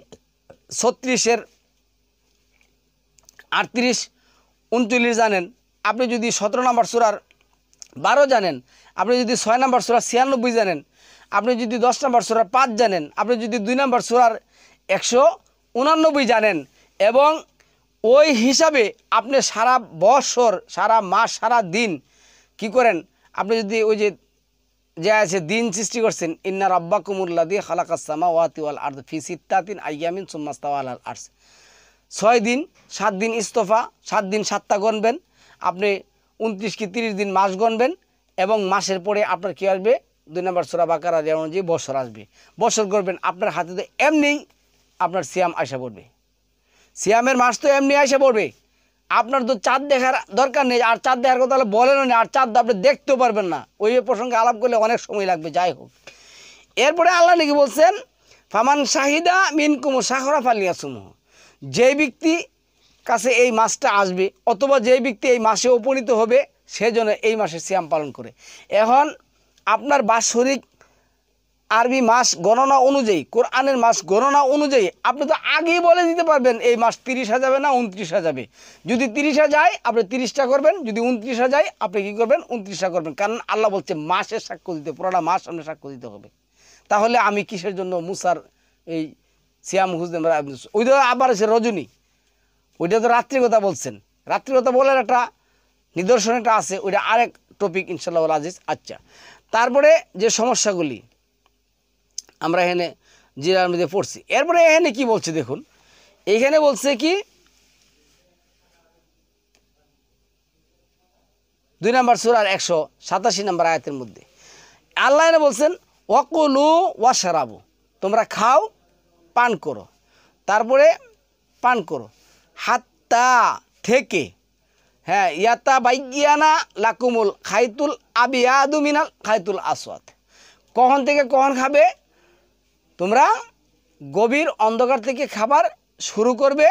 36-এর 38-39 জানেন, আপনি যদি 17 নম্বর সূরার 12 জানেন, আপনি যদি 6 নম্বর সূরা 96 জানেন, আপনি যদি 10 নম্বর সূরার 5 জানেন, আপনি যদি 2 নম্বর সূরার 189 জানেন, এবং ওই হিসাবে আপনি সারা বছর, সারা মাস, সারা দিন কি করেন, আপনি যদি ওই যে যে আছে দিন সৃষ্টি করছেন, ইন্না রাব্বাকুমুল্লাযী খালাকাস সামাওয়াতি ওয়াল আরদ ফি সিত্তাতিন আইয়ামিন সুম্মা ইস্তাওয়া আলাল আরশ। 6 দিন 7 দিন ইস্তফা, 7 দিন 7টা গণবেন, আপনি 29 কি 30 দিন মাস গণবেন, এবং মাসের পরে আপনার কি আসবে 2 নম্বর সূরা বাকারা অনুযায়ী বছর আসবে। বছর করবেন, আপনার হাতে তো এমনিই আপনার সিয়াম আশা পড়বে, সিয়ামের মাস তো এমনি আশা পড়বে। আপনার তো চাঁদ দেখার দরকার নেই, আর চাঁদ দেখার কথা বলেনও না, আর চাঁদ আপনি দেখতেও পারবেন না, ওই প্রসঙ্গে আলাপ করলে অনেক সময় লাগবে। যাই হোক, এরপরে আল্লাহ নাকি বলছেন ফামান শাহিদা মিনকুম শাহরা ফালিয়াসুমহু, যে ব্যক্তি কাছে এই মাসটা আসবে অথবা যে ব্যক্তি এই মাসে উপনীত হবে সেজন্য এই মাসে সিয়াম পালন করে। এখন আপনার বাৎসরিক আরবি মাস গণনা অনুযায়ী, কোরআনের মাস গণনা অনুযায়ী আপনি তো আগেই বলে দিতে পারবেন এই মাস 30 যাবে না 29 যাবে। যদি 30 যায় আপনি 30টা করবেন, যদি 29 যায় আপনি কী করবেন 29টা করবেন। কারণ আল্লাহ বলছে মাসের সাক্ষ্য দিতে, পুরোটা মাস সামনে সাক্ষ্য দিতে হবে। তাহলে আমি কিসের জন্য মুসার এই সিয়াম হুজদেন, ওইটা আবার এসে রজনী, ওইটা তো রাত্রির কথা বলছেন, রাত্রির কথা বলার একটা নিদর্শন একটা আছে, ওইটা আরেক টপিক ইনশাআল্লাহ আজিজ। আচ্ছা, তারপরে যে সমস্যাগুলি আমরা এখানে জিরার মধ্যে পড়ছি, এরপরে এখানে কি বলছে দেখুন, এইখানে বলছে কি 2 নম্বর সূরার 187 নম্বর আয়াতের মধ্যে আল্লাহ এনে বলছেন ওয়াকুলু ওয়াশরাবু, তোমরা খাও পান করো, তারপরে পান করো হাত্তা থেকে, হ্যাঁ, ইয়াতা বাইয়ানা লাকুমুল খাইতুল আবিয়াদু মিনাল খাইতুল আসওয়াদ, কখন থেকে কখন খাবে তোমরা গভীর অন্ধকার থেকে খাবার শুরু করবে,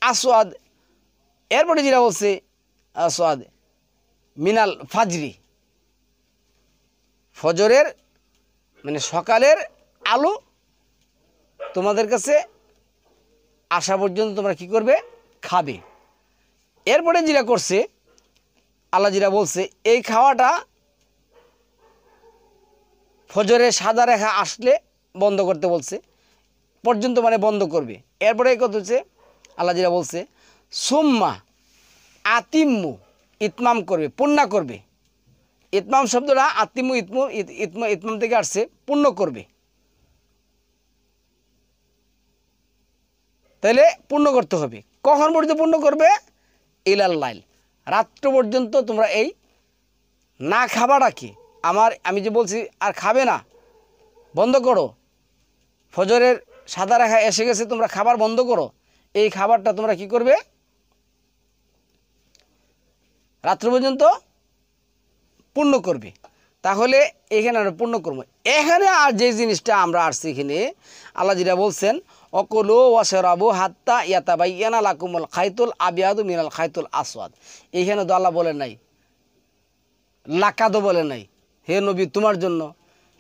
আসওয়াদ, এরপরে যেটা বলছে আসওয়াদ মিনাল ফাজরি, ফজরের মানে সকালের আলো তোমাদের কাছে আসা পর্যন্ত তোমরা কি করবে খাবে। এরপরে যেটা করছে আল্লাহ যেটা বলছে এই খাওয়াটা ফজরের সাদা রেখা আসলে বন্ধ করতে বলছে, পর্যন্ত মানে বন্ধ করবে। এরপরে এই কথা হচ্ছে আল্লাহ যেটা বলছে সুম্মা আতিম্মু, ইতমাম করবে, পূর্ণ করবে। ইতমাম শব্দটা আতিম্মু ইতমাম থেকে আসছে, পূর্ণ করবে। তাহলে পূর্ণ করতে হবে, কখন পর্যন্ত পূর্ণ করবে ইলাল লাইল, রাত্র পর্যন্ত তোমরা এই না খাবারটা কি আমি যে বলছি আর খাবে না, বন্ধ করো, ফজরের সাদা রেখা এসে গেছে তোমরা খাবার বন্ধ করো, এই খাবারটা তোমরা কি করবে রাত্র পর্যন্ত পূর্ণ করবে। তাহলে এখানে আমরা পূর্ণ করবো। এখানে আর যে জিনিসটা আমরা আসছি এখানে আল্লাহ যেটা বলছেন অকুলু ওয়াশরাবু হাত্তা ইয়াতাবাইয়ানা লাকুমুল খাইতুল আবিয়াদু মিনাল খাইতুল আসওয়াদ, এইখানে তো আল্লাহ বলেন নাই, লাকাদও বলে নাই, হে নবী তোমার জন্য,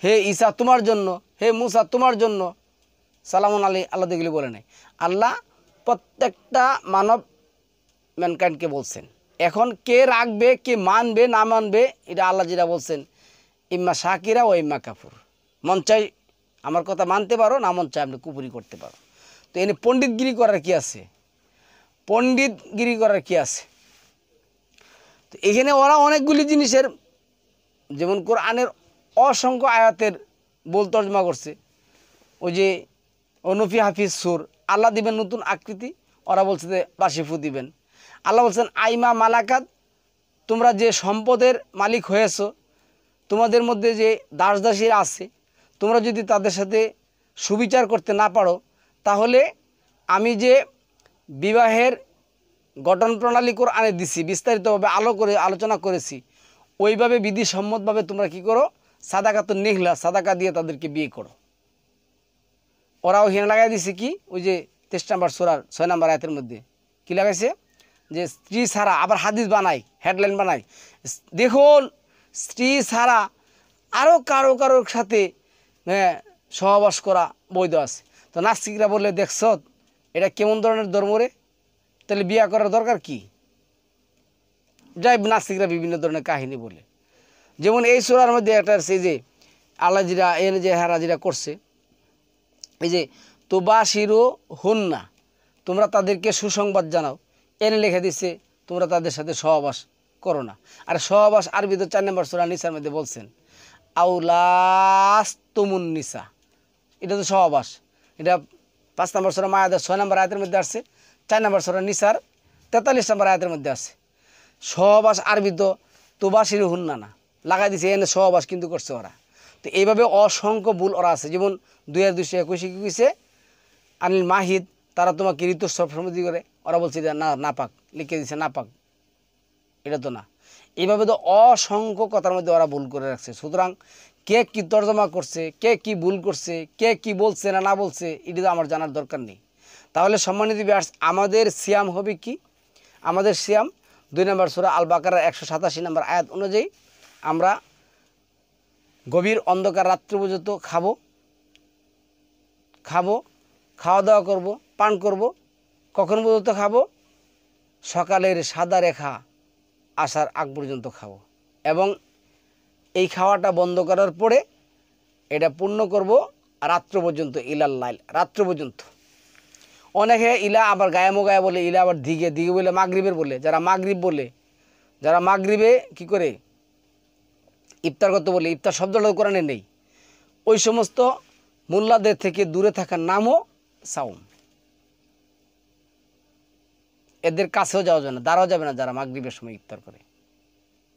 হে ঈসা তোমার জন্য, হে মুসা তোমার জন্য সালামুন আলাইহি, আল্লাহ দেখলে বলে নাই। আল্লাহ প্রত্যেকটা মানব ম্যানকাইন্ডকে বলছেন। এখন কে রাখবে কে মানবে না মানবে এটা আল্লাহ যেটা বলছেন ইম্মা শাকিরা ও ইম্মা কাফুর, মন চাই আমার কথা মানতে পারো, না মন চাই আপনি কুপুরি করতে পারো। তো এনে পণ্ডিতগিরি করার কি আছে, পণ্ডিতগিরি করার কি আছে? তো এখানে ওরা অনেকগুলি জিনিসের, যেমন কোরআনের অসংখ্য আয়াতের বল তর্জমা করছে, ওই যে অনুফি হাফিজ সুর, আল্লাহ দিবেন নতুন আকৃতি, ওরা বলছে যে বাসিফু দিবেন। আল্লাহ বলছেন আইমা মালাকাত, তোমরা যে সম্পদের মালিক হয়েছো, তোমাদের মধ্যে যে দাস দাসীরা আছে, তোমরা যদি তাদের সাথে সুবিচার করতে না পারো, তাহলে আমি যে বিবাহের গঠন প্রণালী কোরআনে দিছি, বিস্তারিতভাবে আলোচনা করেছি, ওইভাবে বিধিসম্মতভাবে তোমরা কি করো সাদাকা তো নিহলা, সাদাকা দিয়ে তাদেরকে বিয়ে করো। ওরাও হেন লাগাই দিছে কি, ওই যে 23 নম্বর সূরার 6 নম্বর আয়াতের মধ্যে কি লাগাইছে যে স্ত্রী ছাড়া, আবার হাদিস বানাই, হেডলাইন বানাই, দেখুন স্ত্রী ছাড়া আরও কারোর সাথে সহবাস করা বৈধ আছে। তো নাস্তিকরা বললে দেখছ এটা কেমন ধরনের ধর্ম রে, তাহলে বিয়ে করার দরকার কি? যাই নাস্তিকরা বিভিন্ন ধরনের কাহিনী বলে, যেমন এই সূরার মধ্যে একটা আছে যে আল্লাহ জিরা এনে যে হারা জিরা করছে, এই যে তুবাশিরু হুন্না, তোমরা তাদেরকে সুসংবাদ জানাও, এনে লিখে দিচ্ছে তোমরা তাদের সাথে সহবাস করো না। আর সহবাস আরবিতে 4 নম্বর সূরা নিসার মধ্যে বলছেন আউলাস্তুমুন নিসা, এটা তো সহবাস। এটা 5 নম্বর সূরা মায়াদের 6 নম্বর আয়াতের মধ্যে আসছে, 4 নম্বর সূরা নিসার 43 নম্বর আয়াতের মধ্যে আসছে। সহবাস আরবি তো তুবাশির হুন্না না, লাগাই দিছে এনে সহবাস কিন্তু করছে ওরা। তো এইভাবে অসংখ্য ভুল ওরা আছে। যেমন 2221 কি কইছে, আনিল মাহিদ, তারা তোমাকে ঋতুস্রাব সম্পত্তি করে, ওরা বলছে যে না নাপাক, লিখে দিছে নাপাক, এটা তো না। এইভাবে তো অসংখ্য কথার মধ্যে ওরা ভুল করে রাখছে। সুতরাং কে কি তর্জমা করছে, কে কি ভুল করছে, কে কি বলছে না না বলছে, এটা তো আমার জানার দরকার নেই। তাহলে সম্মানিত ভিউয়ার্স, আমাদের সিয়াম হবে কি? আমাদের সিয়াম 2 নম্বর সূরা আল বাকারার 187 নম্বর আয়াত অনুযায়ী আমরা গভীর অন্ধকার রাত্রি পর্যন্ত খাওয়া দাওয়া করব, পান করব। কখন পর্যন্ত খাবো? সকালের সাদা রেখা আসার আগ পর্যন্ত খাবো। এবং এই খাওয়াটা বন্ধ করার পরে এটা পূর্ণ করব রাত্র পর্যন্ত, ইলাল লাইল, রাত্র পর্যন্ত। অনেকে ইলা আবার গায়ে বলে, ইলা আবার দিগে বলে মাগরিবের বলে। যারা মাগরিবে কি করে ইফতার করতে বলে, ইফতার শব্দটা কোরআনে নেই। ওই সমস্ত মোল্লাদের থেকে দূরে থাকার নামও সাওম। এদের কাছেও যাওয়া যাবে না, দাঁড়াও যাবে না যারা মাগরিবের সময় ইফতার করে।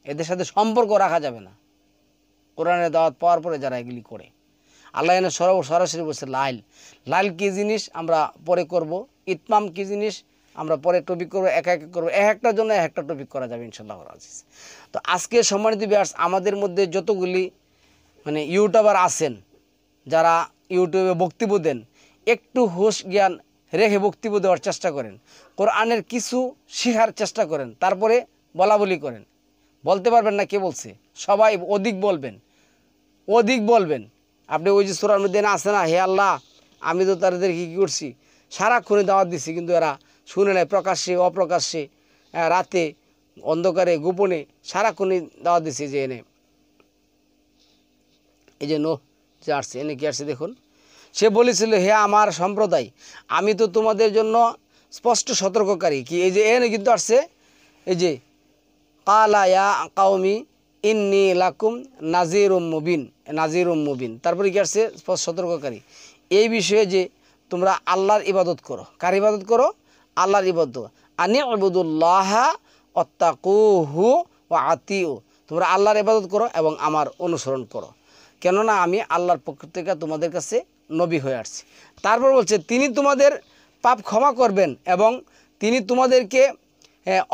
এদের সাথে সম্পর্ক রাখা যাবে না কোরআনের দাওয়াত পাওয়ার পরে যারা এগুলি করে। আল্লাহ এনে সরাসরি বলছে লাইল কী জিনিস আমরা পরে করব, ইতমাম কী জিনিস আমরা পরে টপিক করবো, এক করবো, একটার জন্য একটা টপিক করা যাবে ইনশাআল্লাহ আজিজ। তো আজকে সম্মানিত ভিউয়ার্স, আমাদের মধ্যে যতগুলি ইউটিউবার আছেন, যারা ইউটিউবে বক্তব্য দেন, একটু হুঁশ জ্ঞান রেখে বক্তব্য দেওয়ার চেষ্টা করেন, কোরআনের কিছু শেখার চেষ্টা করেন, তারপরে বলাবলি করেন। বলতে পারবেন না কে বলছে, সবাই অধিক বলবেন। আপনি ওই যে সূরার মধ্যে না আছে না, হে আল্লাহ আমি তো তাদের কী করছি, সারাক্ষণে দাওয়াত দিচ্ছি, কিন্তু এরা শুনে নেয়, প্রকাশ্যে অপ্রকাশ্যে, রাতে অন্ধকারে গোপনে সারাক্ষণই দাওয়াত দিচ্ছি। যে এনে এই যে যে আসছে, এনে কি আসছে দেখুন, সে বলেছিল হে আমার সম্প্রদায়, আমি তো তোমাদের জন্য স্পষ্ট সতর্ককারী। কি এই যে এনে কিন্তু আসছে, এই যে কালা ইয়া কাওমি ইন্নী লাকুম নাজিরুম মুবিন, তারপরে কি আসছে স্পষ্ট সতর্ককারী। এই বিষয়ে যে তোমরা আল্লাহর ইবাদত করো। কার ইবাদত করো? আল্লাহর ইবাদত। আনি ইবুদুল্লাহ ওয়াত্তাকুহু ওয়া আতিউ, তোমরা আল্লাহর ইবাদত করো এবং আমার অনুসরণ করো, কেননা আমি আল্লাহর পক্ষ থেকে তোমাদের কাছে নবী হয়ে আসছি। তারপর বলছে তিনি তোমাদের পাপ ক্ষমা করবেন এবং তিনি তোমাদেরকে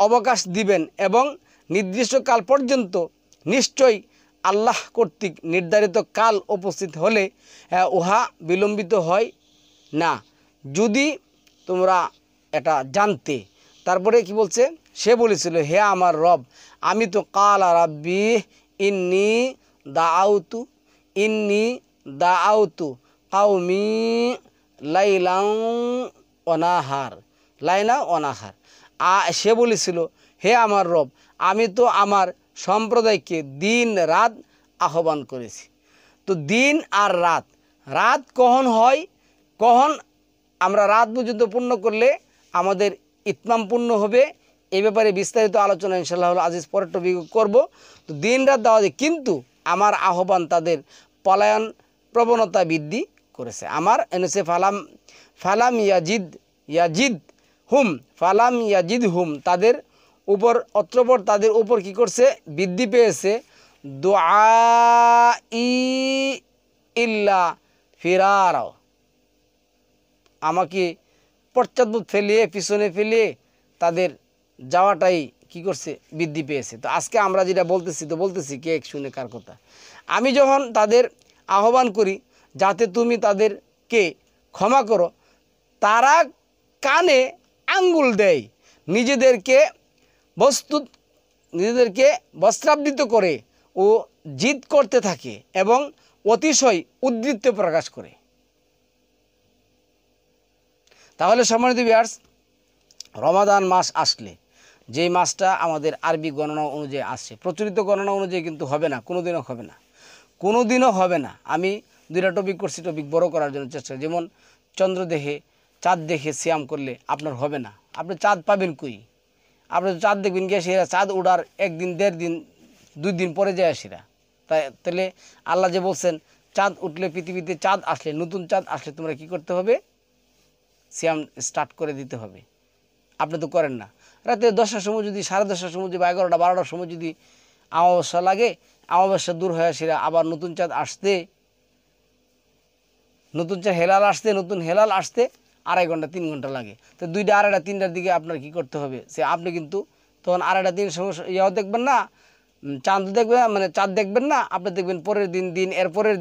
অবকাশ দিবেন এবং নির্দিষ্ট কাল পর্যন্ত নিশ্চয়ই আল্লাহ কর্তৃক নির্ধারিত কাল উপস্থিত হলে উহা বিলম্বিত হয় না, যদি তোমরা এটা জানতে। তারপরে কি বলছে, সে বলেছিল হে আমার রব, আমি তো কালা রাব্বি ইন্নি দাআউতু কাওমি লাইলান অনাহার। সে বলেছিল হে আমার রব, আমি তো আমার সম্প্রদায়কে দিন রাত আহ্বান করেছি। তো দিন আর রাত কখন হয়, কখন আমরা রাত পর্যন্ত পূর্ণ করলে আমাদের ইতমাম পূর্ণ হবে, এই ব্যাপারে বিস্তারিত আলোচনা ইনশাআল্লাহ আজিজ পরের টপিক করব। তো দিন রাত দেওয়া যায়, কিন্তু আমার আহ্বান তাদের পলায়ন প্রবণতা বৃদ্ধি করেছে। আমার এনেছে ফালাম ইয়াজিদ হুম, তাদের উপর অত্রপর তাদের উপর কি করছে, বৃদ্ধি পেয়েছে দুআই ইল্লা ফিরার, আমাকে পশ্চাৎপদ ফেলিয়ে পিছনে ফেলিয়ে তাদের যাওয়াটাই কি করছে, বৃদ্ধি পেয়েছে। তো আজকে আমরা যেটা বলতেছি কে শুনে কার কথা। আমি যখন তাদের আহ্বান করি যাতে তুমি তাদেরকে ক্ষমা করো, তারা কানে আঙ্গুল দেয়, নিজেদেরকে বস্ত্রাবৃত করে ও জিদ করতে থাকে এবং অতিশয় উদ্বৃত্ত প্রকাশ করে। তাহলে সম্মানিত ভিউয়ার্স, রমাদান মাস আসলে, যেই মাসটা আমাদের আরবি গণনা অনুযায়ী আসছে, প্রচলিত গণনা অনুযায়ী কিন্তু হবে না, কোনোদিনও হবে না। আমি 2টা টপিক করছি, টপিক বড় করার জন্য চেষ্টা। যেমন চন্দ্র দেখে চাঁদ দেখে সিয়াম করলে আপনার হবে না, আপনি চাঁদ পাবেন কই? আপনি চাঁদ দেখবেন গিয়ে সেরা চাঁদ ওঠার 1 দিন 1.5 দিন 2 দিন পরে যায় সেরা, তাহলে আল্লাহ যে বলছেন চাঁদ উঠলে পৃথিবীতে চাঁদ আসলে নতুন চাঁদ আসলে তোমরা কি করতে হবে সিয়াম স্টার্ট করে দিতে হবে আপনি তো করেন না রাতে 10টার সময় যদি 10:30টার সময় যদি 11টা 12টার সময় যদি অমাবস্যা লাগে অমাবস্যা দূর হয়ে সেরা আবার নতুন চাঁদ আসতে নতুন হেলাল আসতে 2.5 ঘন্টা 3 ঘন্টা লাগে তো 2টা 2.5টা 3টার দিকে আপনার কি করতে হবে সে আপনি কিন্তু তখন 2.5টা 3 সময় ইয়াও দেখবেন না চাঁদ দেখবেন মানে চাঁদ দেখবেন না আপনি দেখবেন পরের দিন এরপরের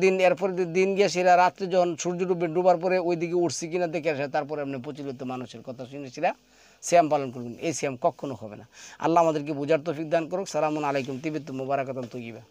দিন গিয়ে সেরা রাত্রে যখন সূর্য ডুবার পরে ওই দিকে উঠছে কিনা দেখে আসে তারপরে আপনি প্রচলিত মানুষের কথা শুনে সেরা সিয়াম পালন করবেন এই সিয়াম কখনো হবে না আল্লাহ আমাদেরকে বোঝার তৌফিক দান করুক সালামুন আলাইকুম তিবিতুম মুবারাকাতুন তৈয়িবা